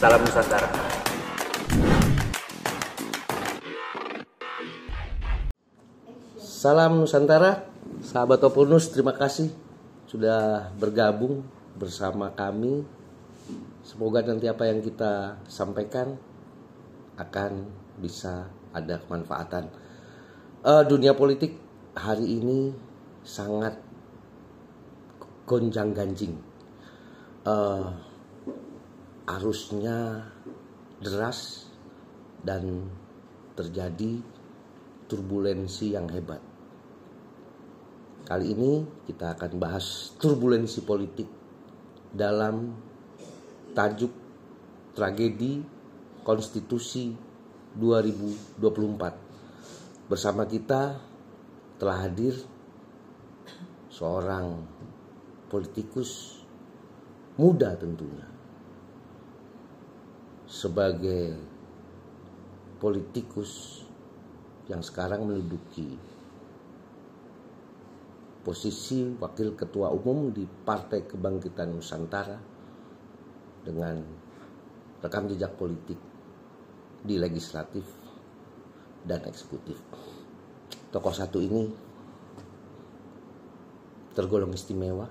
Salam Nusantara. Salam Nusantara, sahabat Opolnus, terima kasih sudah bergabung bersama kami. Semoga nanti apa yang kita sampaikan akan bisa ada kemanfaatan. Dunia politik hari ini sangat gonjang-ganjing. Arusnya deras dan terjadi turbulensi yang hebat. Kali ini kita akan bahas turbulensi politik dalam tajuk Tragedi Konstitusi 2024. Bersama kita telah hadir seorang politikus muda tentunya. Sebagai politikus yang sekarang menduduki posisi wakil ketua umum di Partai Kebangkitan Nusantara dengan rekam jejak politik di legislatif dan eksekutif. Tokoh satu ini tergolong istimewa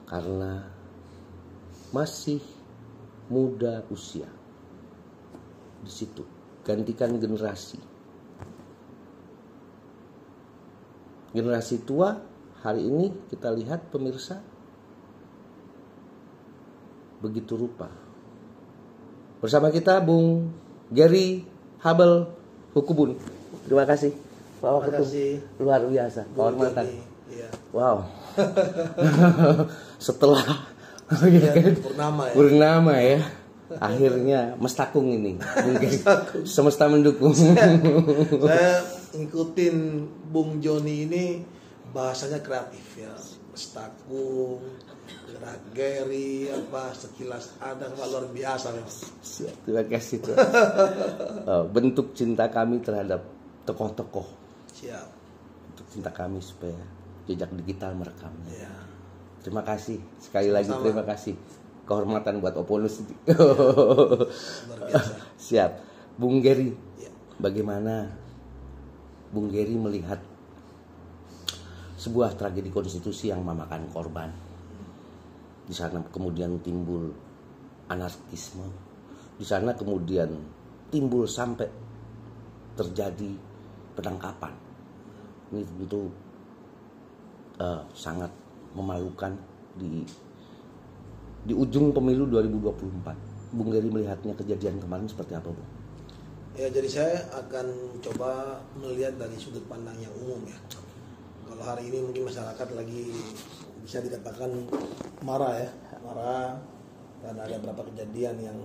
karena masih muda usia. Di situ gantikan generasi tua. Hari ini kita lihat pemirsa begitu rupa. Bersama kita Bung Gary Habel Hukubun. Terima kasih Pak Ketum, luar biasa kehormatan. Iya. Wow. Setelah Purnama ya. Akhirnya mestakung ini. Mungkin semesta mendukung. Saya ngikutin Bung Joni ini bahasanya kreatif ya. Mestakung, Gary apa sekilas ada luar biasa memang. Terima kasih. Bentuk cinta kami terhadap tokoh-tokoh. Siap. Bentuk cinta kami supaya jejak digital merekamnya. Ya. Terima kasih sekali lagi, terima kasih. Kehormatan buat Opolnus. Luar biasa. Siap. Bung Gary, Ya. bagaimana Bung Gary melihat sebuah tragedi konstitusi yang memakan korban? Di sana kemudian timbul anarkisme. Di sana kemudian timbul sampai terjadi penangkapan. Ini tentu sangat memalukan di ujung pemilu 2024. Bung Gary melihatnya kejadian kemarin seperti apa, Bung? Ya, jadi saya akan coba melihat dari sudut pandang yang umum ya. Kalau hari ini mungkin masyarakat lagi bisa dikatakan marah karena ada beberapa kejadian yang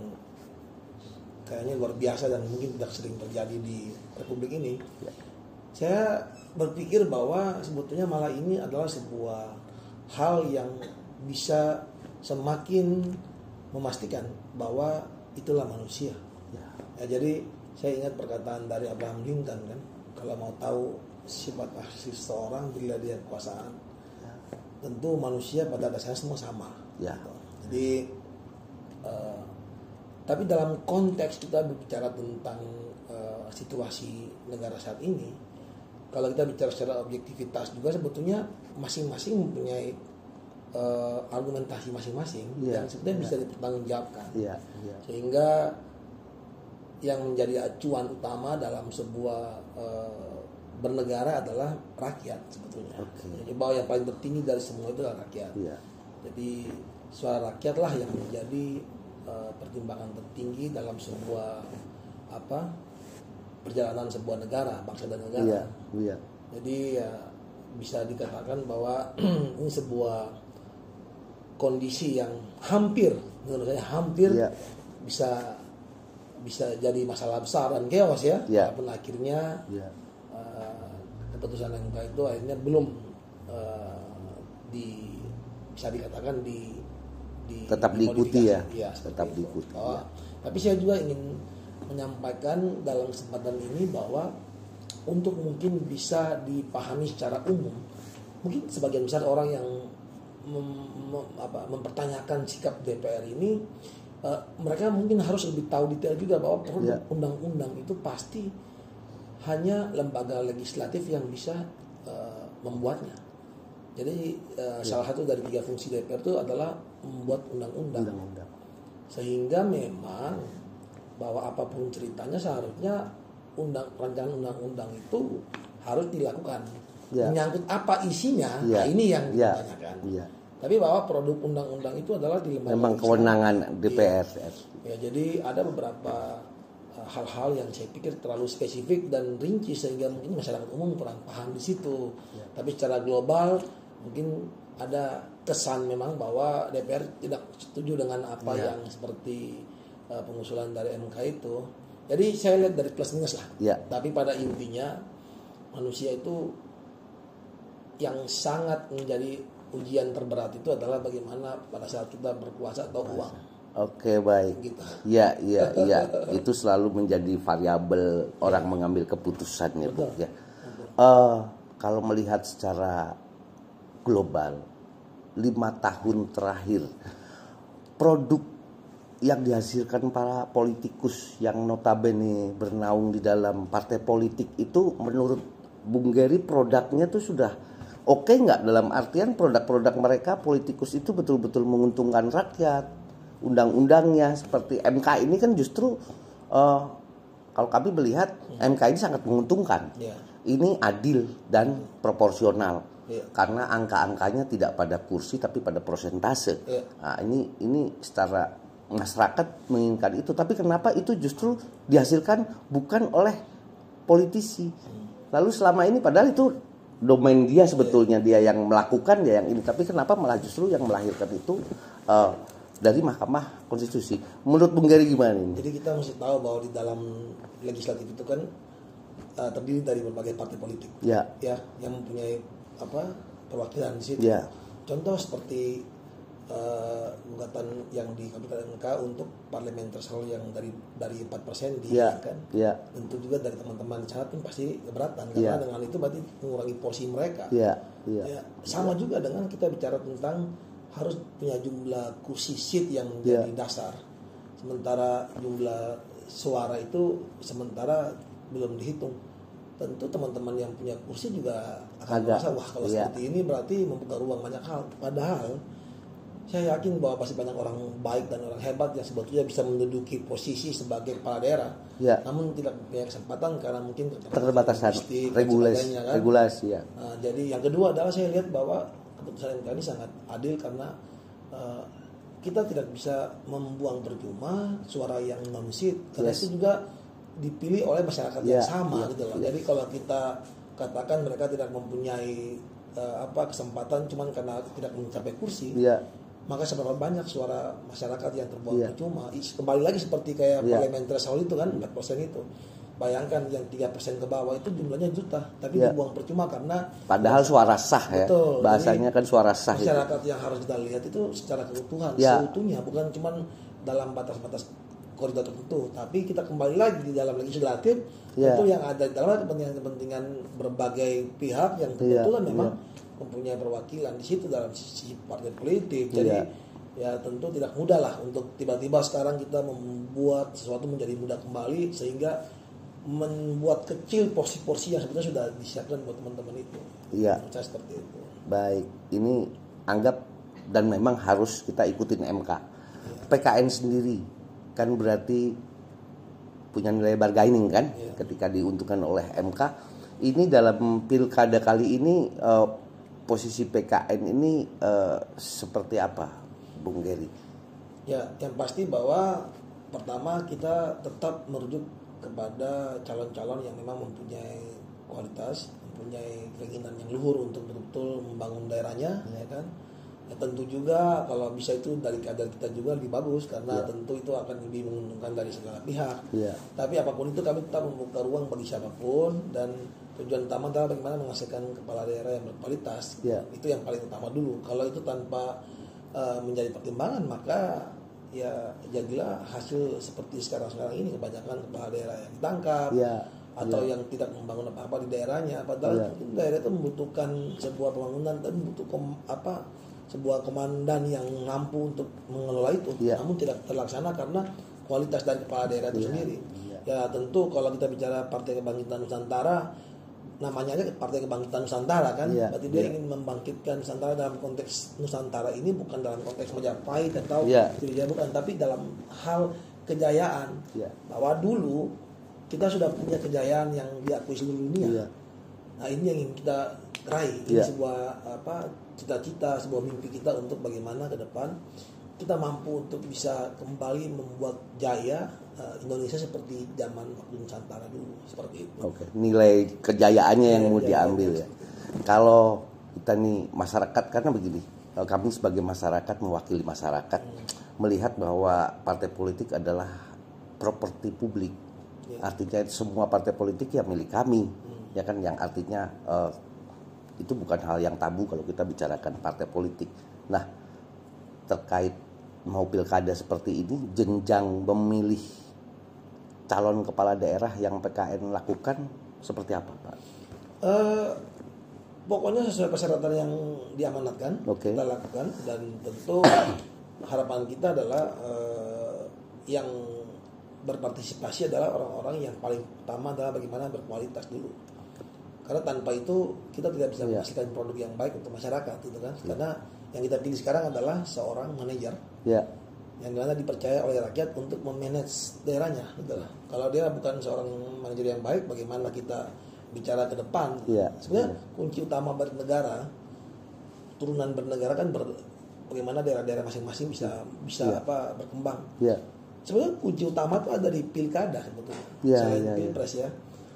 kayaknya luar biasa dan mungkin tidak sering terjadi di Republik ini. Ya. Saya berpikir bahwa sebetulnya malah ini adalah sebuah hal yang bisa semakin memastikan bahwa itulah manusia. Ya, jadi saya ingat perkataan dari Abraham Lincoln kan, kalau mau tahu sifat asli seseorang bila dia kekuasaan, tentu manusia pada dasarnya semua sama. Ya. Jadi tapi dalam konteks kita berbicara tentang situasi negara saat ini, kalau kita bicara secara objektivitas juga sebetulnya masing-masing mempunyai argumentasi masing-masing yang sebenarnya bisa dipertanggungjawabkan. Sehingga yang menjadi acuan utama dalam sebuah bernegara adalah rakyat sebetulnya. Jadi bahwa yang paling tertinggi dari semua itu adalah rakyat. Jadi suara rakyatlah yang menjadi pertimbangan tertinggi dalam sebuah perjalanan sebuah negara, bangsa dan negara. Jadi ya bisa dikatakan bahwa ini sebuah kondisi yang hampir, menurut saya hampir bisa jadi masalah besar dan chaos ya. Walaupun akhirnya keputusan MK itu akhirnya belum bisa dikatakan tetap diikuti ya. Tetap diikuti. Tapi saya juga ingin menyampaikan dalam kesempatan ini bahwa untuk mungkin bisa dipahami secara umum, mungkin sebagian besar orang yang mempertanyakan sikap DPR ini, mereka mungkin harus lebih tahu detail juga bahwa produk undang-undang itu pasti hanya lembaga legislatif yang bisa membuatnya. Jadi salah satu dari 3 fungsi DPR itu adalah membuat undang-undang. Sehingga memang bahwa apapun ceritanya seharusnya rancangan undang-undang itu harus dilakukan. Menyangkut apa isinya, nah ini yang ditanyakan. Tapi bahwa produk undang-undang itu adalah di lembaga memang kewenangan DPR. Ya, jadi ada beberapa hal-hal yang saya pikir terlalu spesifik dan rinci sehingga mungkin masyarakat umum kurang paham di situ. Tapi secara global mungkin ada kesan memang bahwa DPR tidak setuju dengan apa yang seperti pengusulan dari MK itu. Jadi saya lihat dari plus minus lah. Tapi pada intinya manusia itu yang sangat menjadi ujian terberat itu adalah bagaimana pada saat kita berkuasa atau uang. Oke, baik. Gitu. Iya. Itu selalu menjadi variabel orang mengambil keputusan ya, Bu. Ya. Kalau melihat secara global 5 tahun terakhir, produk yang dihasilkan para politikus yang notabene bernaung di dalam partai politik itu menurut Bung Gary produknya tuh sudah oke nggak, dalam artian produk-produk mereka politikus itu betul-betul menguntungkan rakyat. Undang-undangnya seperti MK ini kan justru kalau kami melihat MK ini sangat menguntungkan. Ini adil dan proporsional karena angka-angkanya tidak pada kursi tapi pada persentase. Nah, ini secara masyarakat menginginkan itu, tapi kenapa itu justru dihasilkan bukan oleh politisi? Lalu selama ini padahal itu domain dia sebetulnya, dia yang melakukan, dia yang ini, tapi kenapa malah justru yang melahirkan itu dari Mahkamah Konstitusi? Menurut Bung Gary gimana ini? Jadi kita mesti tahu bahwa di dalam legislatif itu kan terdiri dari berbagai partai politik, ya, yang mempunyai perwakilan di situ. Contoh seperti gugatan yang dikabulkan MK untuk parliamentary threshold yang dari 4% diinginkan. Tentu juga dari teman-teman di sana pun pasti keberatan karena dengan itu berarti mengurangi porsi mereka. Sama juga dengan kita bicara tentang harus punya jumlah kursi seat yang menjadi dasar. Sementara jumlah suara itu sementara belum dihitung. Tentu teman-teman yang punya kursi juga akan merasa wah kalau seperti ini berarti membuka ruang banyak hal. Padahal saya yakin bahwa pasti banyak orang baik dan orang hebat yang sebetulnya bisa menduduki posisi sebagai kepala daerah. Namun tidak punya kesempatan karena mungkin keterbatasan regulasi. Nah, jadi yang kedua adalah saya lihat bahwa keputusan MK ini sangat adil karena kita tidak bisa membuang percuma suara yang non seat karena itu juga dipilih oleh masyarakat yang sama gitu loh. Jadi kalau kita katakan mereka tidak mempunyai kesempatan cuman karena tidak mencapai kursi, maka seberapa banyak suara masyarakat yang terbuang percuma. Kembali lagi seperti kayak parliamentary threshold itu kan 4% itu. Bayangkan yang 3% ke bawah itu jumlahnya juta, tapi dibuang percuma karena padahal suara sah ya. Betul, bahasanya kan suara sah. Masyarakat itu yang harus kita lihat itu secara keutuhan, seutuhnya, bukan cuma dalam batas-batas koridor tertentu, tapi kita kembali lagi di dalam legislatif itu yang ada di dalam kepentingan berbagai pihak yang kebetulan memang mempunyai perwakilan di situ dalam sisi partai politik. Jadi ya tentu tidak mudah lah untuk tiba-tiba sekarang kita membuat sesuatu menjadi mudah kembali sehingga membuat kecil porsi-porsi yang sebenarnya sudah disiapkan buat teman-teman itu. Saya seperti itu. Baik, ini anggap dan memang harus kita ikutin MK. PKN sendiri kan berarti punya nilai bargaining kan ketika diuntungkan oleh MK. Ini dalam pilkada kali ini posisi PKN ini seperti apa, Bung Gary? Ya, yang pasti bahwa pertama kita tetap merujuk kepada calon-calon yang memang mempunyai kualitas, mempunyai keinginan yang luhur untuk betul-betul membangun daerahnya, ya kan? Ya, tentu juga kalau bisa itu dari kader kita juga lebih bagus karena tentu itu akan lebih menguntungkan dari segala pihak. Tapi apapun itu kami tetap membuka ruang bagi siapapun dan tujuan utama adalah bagaimana menghasilkan kepala daerah yang berkualitas. Itu yang paling utama dulu. Kalau itu tanpa menjadi pertimbangan maka ya jadilah hasil seperti sekarang ini, kebanyakan kepala daerah yang ditangkap atau yang tidak membangun apa-apa di daerahnya. Padahal daerah itu membutuhkan sebuah pembangunan dan membutuhkan sebuah komandan yang mampu untuk mengelola itu, namun tidak terlaksana karena kualitas dari kepala daerah itu sendiri. Ya tentu kalau kita bicara Partai Kebangkitan Nusantara, namanya aja Partai Kebangkitan Nusantara kan, berarti dia ingin membangkitkan Nusantara dalam konteks Nusantara ini bukan dalam konteks Majapahit atau tidak, bukan, tapi dalam hal kejayaan. Bahwa dulu kita sudah punya kejayaan yang diakui seluruh dunia. Nah ini yang ingin kita raih, ini sebuah cita-cita, sebuah mimpi kita untuk bagaimana ke depan kita mampu untuk bisa kembali membuat jaya Indonesia seperti zaman waktu Nusantara dulu, seperti itu. Oke, nilai kejayaannya yang mau diambil ya. Kalau kita nih masyarakat, karena begini, kami sebagai masyarakat mewakili masyarakat melihat bahwa partai politik adalah properti publik. Artinya semua partai politik ya milik kami, ya kan, yang artinya itu bukan hal yang tabu kalau kita bicarakan partai politik. Nah, terkait mau pilkada seperti ini, jenjang memilih calon kepala daerah yang PKN lakukan seperti apa, Pak? Pokoknya sesuai persyaratan yang diamanatkan, kita lakukan, dan tentu harapan kita adalah yang berpartisipasi adalah orang-orang yang paling utama adalah bagaimana berkualitas dulu. Karena tanpa itu kita tidak bisa menghasilkan produk yang baik untuk masyarakat, gitu kan? Karena yang kita pilih sekarang adalah seorang manajer yang dimana dipercaya oleh rakyat untuk memanage daerahnya, gitu lah. Kalau dia bukan seorang manajer yang baik, bagaimana kita bicara ke depan? Sebenarnya kunci utama bernegara, turunan bernegara kan bagaimana daerah-daerah masing-masing bisa berkembang. Sebenarnya kunci utama itu ada di pilkada sebetulnya, selain pilpres ya.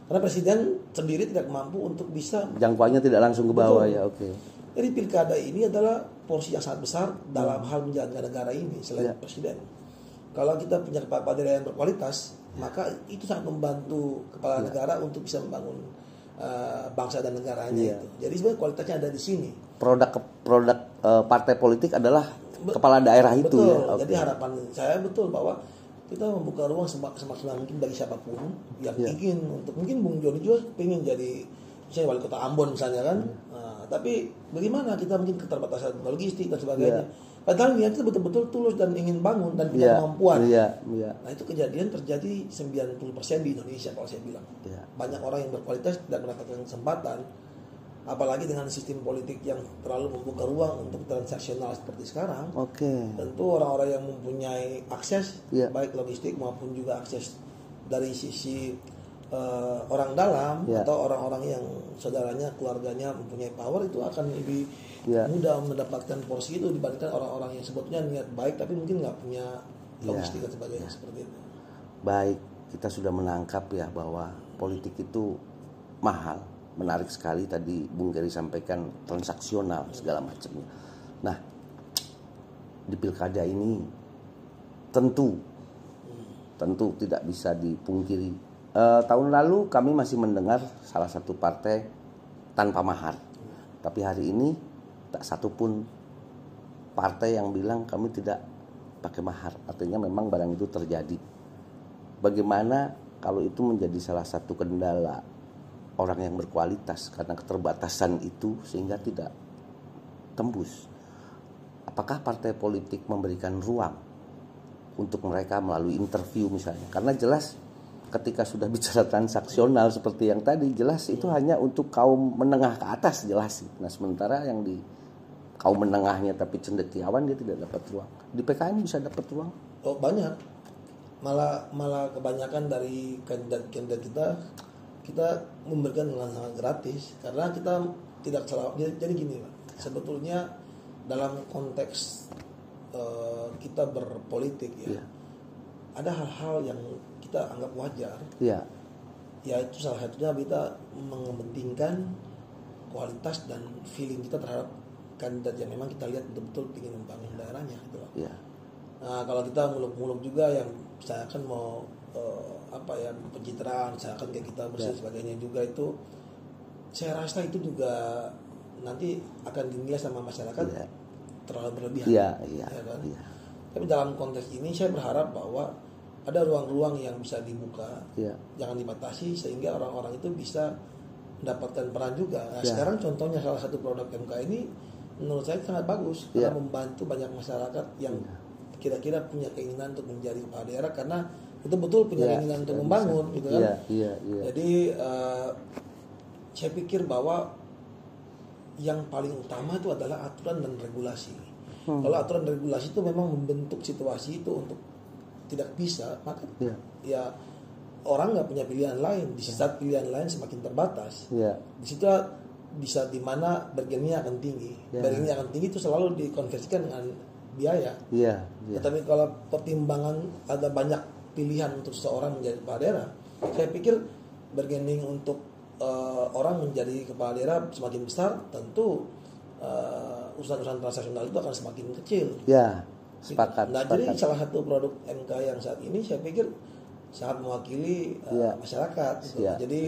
Karena presiden sendiri tidak mampu untuk bisa jangkauannya tidak langsung ke bawah. Jadi pilkada ini adalah porsi yang sangat besar dalam hal menjaga negara ini selain presiden. Kalau kita punya kepala daerah yang berkualitas, maka itu sangat membantu kepala negara untuk bisa membangun bangsa dan negaranya itu. Jadi sebenarnya kualitasnya ada di sini. Produk partai politik adalah kepala daerah itu ya. Jadi harapan saya betul bahwa kita membuka ruang semaksimal mungkin bagi siapapun yang ingin untuk, mungkin Bung Joni juga pengen jadi misalnya wali kota Ambon misalnya kan. Tapi bagaimana kita mungkin keterbatasan logistik dan sebagainya. Padahal niat itu betul-betul tulus dan ingin bangun dan punya kemampuan. Nah itu kejadian terjadi 90% di Indonesia kalau saya bilang. Banyak orang yang berkualitas tidak mendapatkan kesempatan. Apalagi dengan sistem politik yang terlalu membuka ruang untuk transaksional seperti sekarang. Tentu orang-orang yang mempunyai akses baik logistik maupun juga akses dari sisi orang dalam atau orang-orang yang saudaranya, keluarganya mempunyai power, itu akan lebih mudah mendapatkan porsi itu dibandingkan orang-orang yang sebetulnya niat baik tapi mungkin nggak punya logistik dan sebagainya seperti itu. Baik, kita sudah menangkap ya bahwa politik itu mahal, menarik sekali tadi Bung Gary sampaikan, transaksional segala macamnya. Nah, di pilkada ini tentu tidak bisa dipungkiri. Tahun lalu kami masih mendengar salah satu partai tanpa mahar, tapi hari ini tak satu pun partai yang bilang kami tidak pakai mahar. Artinya memang barang itu terjadi. Bagaimana kalau itu menjadi salah satu kendala orang yang berkualitas karena keterbatasan itu sehingga tidak tembus? Apakah partai politik memberikan ruang untuk mereka melalui interview misalnya? Karena jelas ketika sudah bicara transaksional seperti yang tadi, jelas itu hanya untuk kaum menengah ke atas jelas. Nah sementara yang di kaum menengahnya tapi cendekiawan dia tidak dapat ruang. Di PKN bisa dapat ruang? Oh banyak. Malah kebanyakan dari kandidat kita memberikan dengan sangat gratis karena kita tidak salah. Jadi gini Pak, sebetulnya dalam konteks kita berpolitik ada hal-hal yang kita anggap wajar. Ya itu salah satunya kita mengepentingkan kualitas dan feeling kita terhadap kandidat yang memang kita lihat betul-betul ingin membangun daerahnya gitu loh. Nah kalau kita muluk-muluk juga yang misalkan mau pencitraan, misalkan kayak kita bersih sebagainya juga, itu saya rasa itu juga nanti akan dinilai sama masyarakat terlalu berlebihan. Kan? Tapi dalam konteks ini saya berharap bahwa ada ruang-ruang yang bisa dibuka, jangan dibatasi sehingga orang-orang itu bisa mendapatkan peran juga. Nah, sekarang contohnya salah satu produk MK ini menurut saya sangat bagus karena membantu banyak masyarakat yang kira-kira punya keinginan untuk menjadi kepala daerah karena betul-betul punya keinginan untuk membangun gitu kan. Jadi saya pikir bahwa yang paling utama itu adalah aturan dan regulasi. Kalau aturan dan regulasi itu memang membentuk situasi itu untuk tidak bisa, maka ya orang nggak punya pilihan lain. Di saat pilihan lain semakin terbatas, di situ bisa di mana bargainingnya akan tinggi. Bargainingnya akan tinggi itu selalu dikonversikan dengan biaya. Tetapi kalau pertimbangan ada banyak pilihan untuk seseorang menjadi kepala daerah, saya pikir bargaining untuk orang menjadi kepala daerah semakin besar, tentu urusan-urusan transaksional itu akan semakin kecil. Sepakat. Nah, jadi salah satu produk MK yang saat ini saya pikir sangat mewakili masyarakat. Gitu. Jadi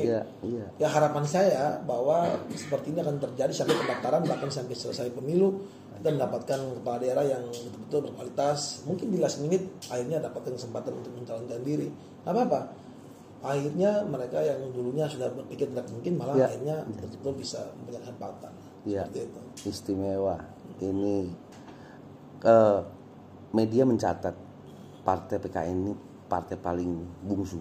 ya harapan saya bahwa seperti ini akan terjadi sampai pendaftaran, bahkan sampai selesai pemilu kita mendapatkan kepala daerah yang betul-betul berkualitas. Mungkin di last minute akhirnya dapatkan kesempatan untuk mencalonkan diri. Nggak apa-apa. Akhirnya mereka yang dulunya sudah berpikir tidak mungkin malah akhirnya betul-betul bisa mempunyai kesempatan. Seperti itu. Istimewa. Ini media mencatat partai PKN ini partai paling bungsu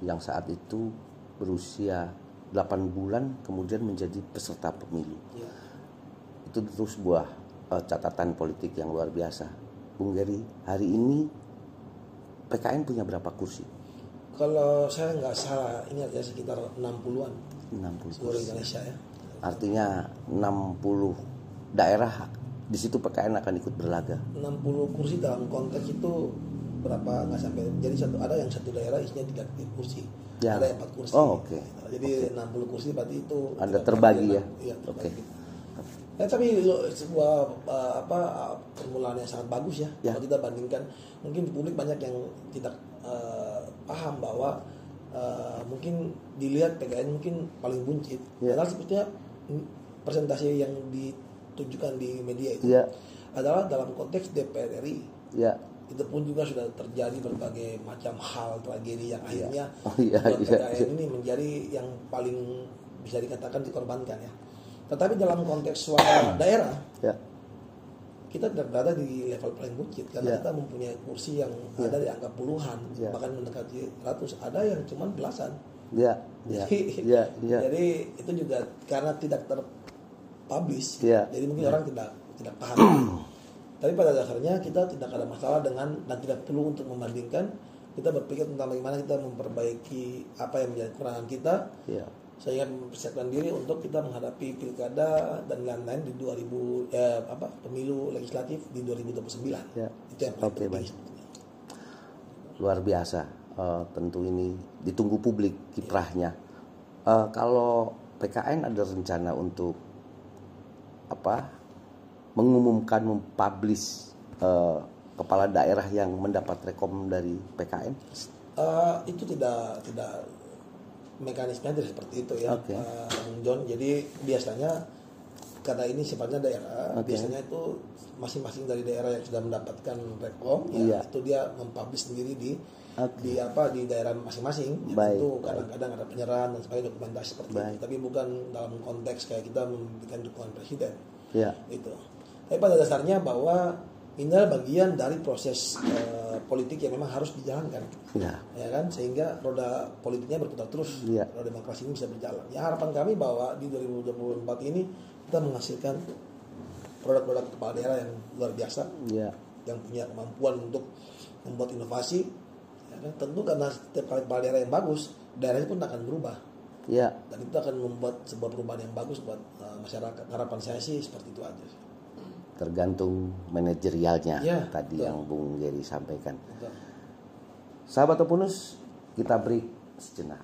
yang saat itu berusia 8 bulan kemudian menjadi peserta pemilu. Itu terus sebuah catatan politik yang luar biasa. Bung Gary, hari ini PKN punya berapa kursi? Kalau saya nggak salah ingat ya sekitar 60-an. 60 seluruh Indonesia ya. Artinya 60 daerah di situ PKN akan ikut berlaga. 60 kursi dalam konteks itu berapa nggak sampai. Jadi ada yang satu daerah isinya 3 kursi. Ada yang 4 kursi. Jadi 60 kursi berarti itu ada terbagi ya. Iya, terbagi. Tapi sebuah permulaan yang sangat bagus ya. Kalau kita bandingkan, mungkin di publik banyak yang tidak paham bahwa mungkin dilihat PKN mungkin paling buncit. Padahal sebetulnya presentasi yang ditunjukkan di media itu adalah dalam konteks DPR RI. Itu pun juga sudah terjadi berbagai macam hal tragedi yang akhirnya PKN ini menjadi yang paling bisa dikatakan dikorbankan ya. Tetapi dalam konteks suara daerah, kita tidak berada di level paling buncit karena kita mempunyai kursi yang ada di angka puluhan, bahkan mendekati ratus, ada yang cuma belasan. Jadi itu juga karena tidak terpublish, jadi mungkin orang tidak paham. Tapi pada dasarnya kita tidak ada masalah dengan dan tidak perlu untuk membandingkan. Kita berpikir tentang bagaimana kita memperbaiki apa yang menjadi kekurangan kita. Saya mempersiapkan diri untuk kita menghadapi pilkada dan lain-lain di pemilu legislatif di 2029. Itu yang paling penting. Luar biasa. Tentu ini ditunggu publik kiprahnya. Kalau PKN ada rencana untuk mengumumkan, mempublish kepala daerah yang mendapat rekom dari PKN? Itu tidak mekanismenya tidak seperti itu ya, John. Jadi biasanya karena ini sifatnya daerah, biasanya itu masing-masing dari daerah yang sudah mendapatkan rekom, itu dia mempublish sendiri di daerah masing-masing. Itu kadang-kadang ada penyerahan dan sebagainya, dokumentasi seperti itu. Tapi bukan dalam konteks kayak kita memberikan dukungan presiden. Itu. Tapi pada dasarnya bahwa ini adalah bagian dari proses politik yang memang harus dijalankan, ya kan, sehingga roda politiknya berputar terus, roda demokrasi ini bisa berjalan. Ya harapan kami bahwa di 2024 ini kita menghasilkan produk-produk kepala daerah yang luar biasa, yang punya kemampuan untuk membuat inovasi. Ya kan? Tentu karena setiap kepala daerah yang bagus, daerahnya pun akan berubah. Dan itu akan membuat sebuah perubahan yang bagus buat masyarakat. Harapan saya sih seperti itu aja. Tergantung manajerialnya yang Bung Gary sampaikan. Sahabat Opus, kita break sejenak.